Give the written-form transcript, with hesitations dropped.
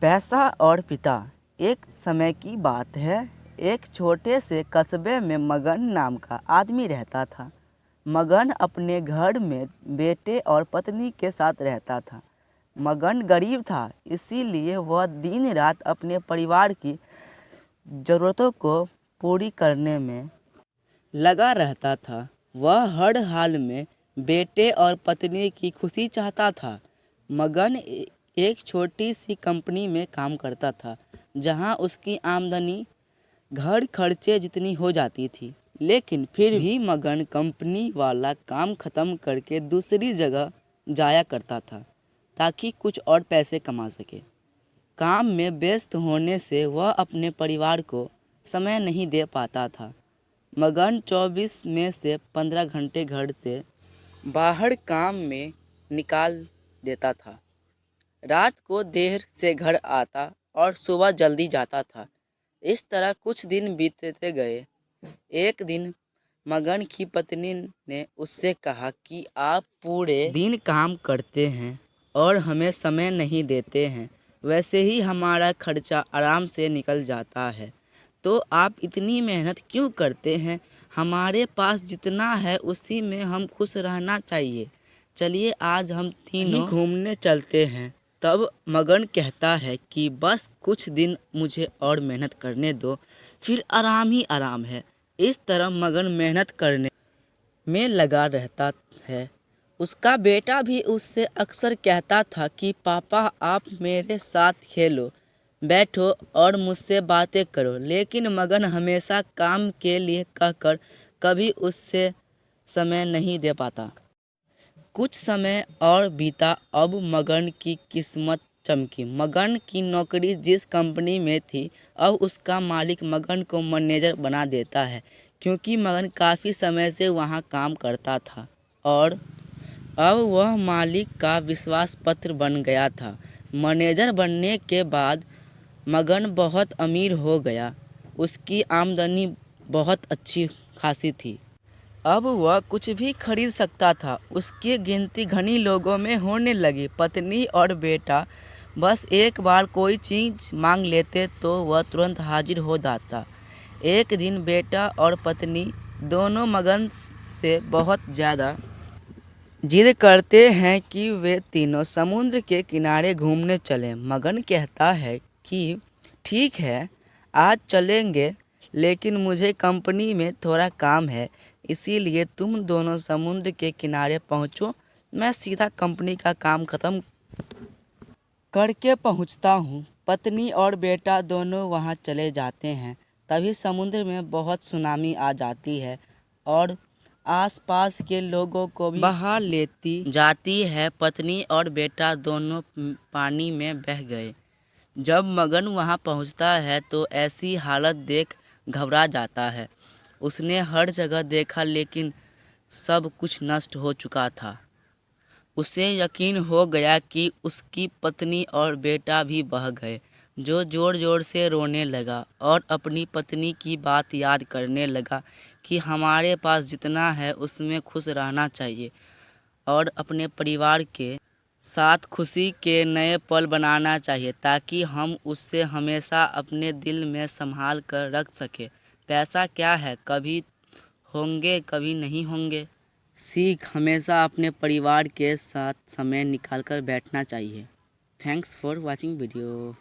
पैसा और पिता। एक समय की बात है, एक छोटे से कस्बे में मगन नाम का आदमी रहता था। मगन अपने घर में बेटे और पत्नी के साथ रहता था। मगन गरीब था, इसीलिए वह दिन रात अपने परिवार की ज़रूरतों को पूरी करने में लगा रहता था। वह हर हाल में बेटे और पत्नी की खुशी चाहता था। मगन एक छोटी सी कंपनी में काम करता था, जहां उसकी आमदनी घर खर्चे जितनी हो जाती थी। लेकिन फिर भी मगन कंपनी वाला काम ख़त्म करके दूसरी जगह जाया करता था, ताकि कुछ और पैसे कमा सके। काम में व्यस्त होने से वह अपने परिवार को समय नहीं दे पाता था। मगन 24 में से 15 घंटे घर से बाहर काम में निकाल देता था। रात को देर से घर आता और सुबह जल्दी जाता था। इस तरह कुछ दिन बीतते गए। एक दिन मगन की पत्नी ने उससे कहा कि आप पूरे दिन काम करते हैं और हमें समय नहीं देते हैं, वैसे ही हमारा खर्चा आराम से निकल जाता है, तो आप इतनी मेहनत क्यों करते हैं? हमारे पास जितना है उसी में हम खुश रहना चाहिए। चलिए आज हम तीनों घूमने चलते हैं। तब मगन कहता है कि बस कुछ दिन मुझे और मेहनत करने दो, फिर आराम ही आराम है। इस तरह मगन मेहनत करने में लगा रहता है। उसका बेटा भी उससे अक्सर कहता था कि पापा आप मेरे साथ खेलो, बैठो और मुझसे बातें करो, लेकिन मगन हमेशा काम के लिए कहकर कभी उससे समय नहीं दे पाता। कुछ समय और बीता। अब मगन की किस्मत चमकी। मगन की नौकरी जिस कंपनी में थी, अब उसका मालिक मगन को मैनेजर बना देता है, क्योंकि मगन काफ़ी समय से वहाँ काम करता था और अब वह मालिक का विश्वास पात्र बन गया था। मैनेजर बनने के बाद मगन बहुत अमीर हो गया। उसकी आमदनी बहुत अच्छी खासी थी। अब वह कुछ भी खरीद सकता था। उसकी गिनती घनी लोगों में होने लगी। पत्नी और बेटा बस एक बार कोई चीज़ मांग लेते तो वह तुरंत हाजिर हो जाता। एक दिन बेटा और पत्नी दोनों मगन से बहुत ज़्यादा जिद करते हैं कि वे तीनों समुद्र के किनारे घूमने चलें। मगन कहता है कि ठीक है, आज चलेंगे, लेकिन मुझे कंपनी में थोड़ा काम है, इसीलिए तुम दोनों समुद्र के किनारे पहुंचो, मैं सीधा कंपनी का काम ख़त्म करके पहुंचता हूं। पत्नी और बेटा दोनों वहां चले जाते हैं। तभी समुद्र में बहुत सुनामी आ जाती है और आसपास के लोगों को भी बहा लेती जाती है। पत्नी और बेटा दोनों पानी में बह गए। जब मगन वहां पहुंचता है तो ऐसी हालत देख घबरा जाता है। उसने हर जगह देखा, लेकिन सब कुछ नष्ट हो चुका था। उसे यकीन हो गया कि उसकी पत्नी और बेटा भी बह गए। जो ज़ोर ज़ोर से रोने लगा और अपनी पत्नी की बात याद करने लगा कि हमारे पास जितना है उसमें खुश रहना चाहिए और अपने परिवार के साथ खुशी के नए पल बनाना चाहिए, ताकि हम उससे हमेशा अपने दिल में संभाल कर रख सकें। पैसा क्या है, कभी होंगे कभी नहीं होंगे। सीख, हमेशा अपने परिवार के साथ समय निकाल कर बैठना चाहिए। Thanks for watching video.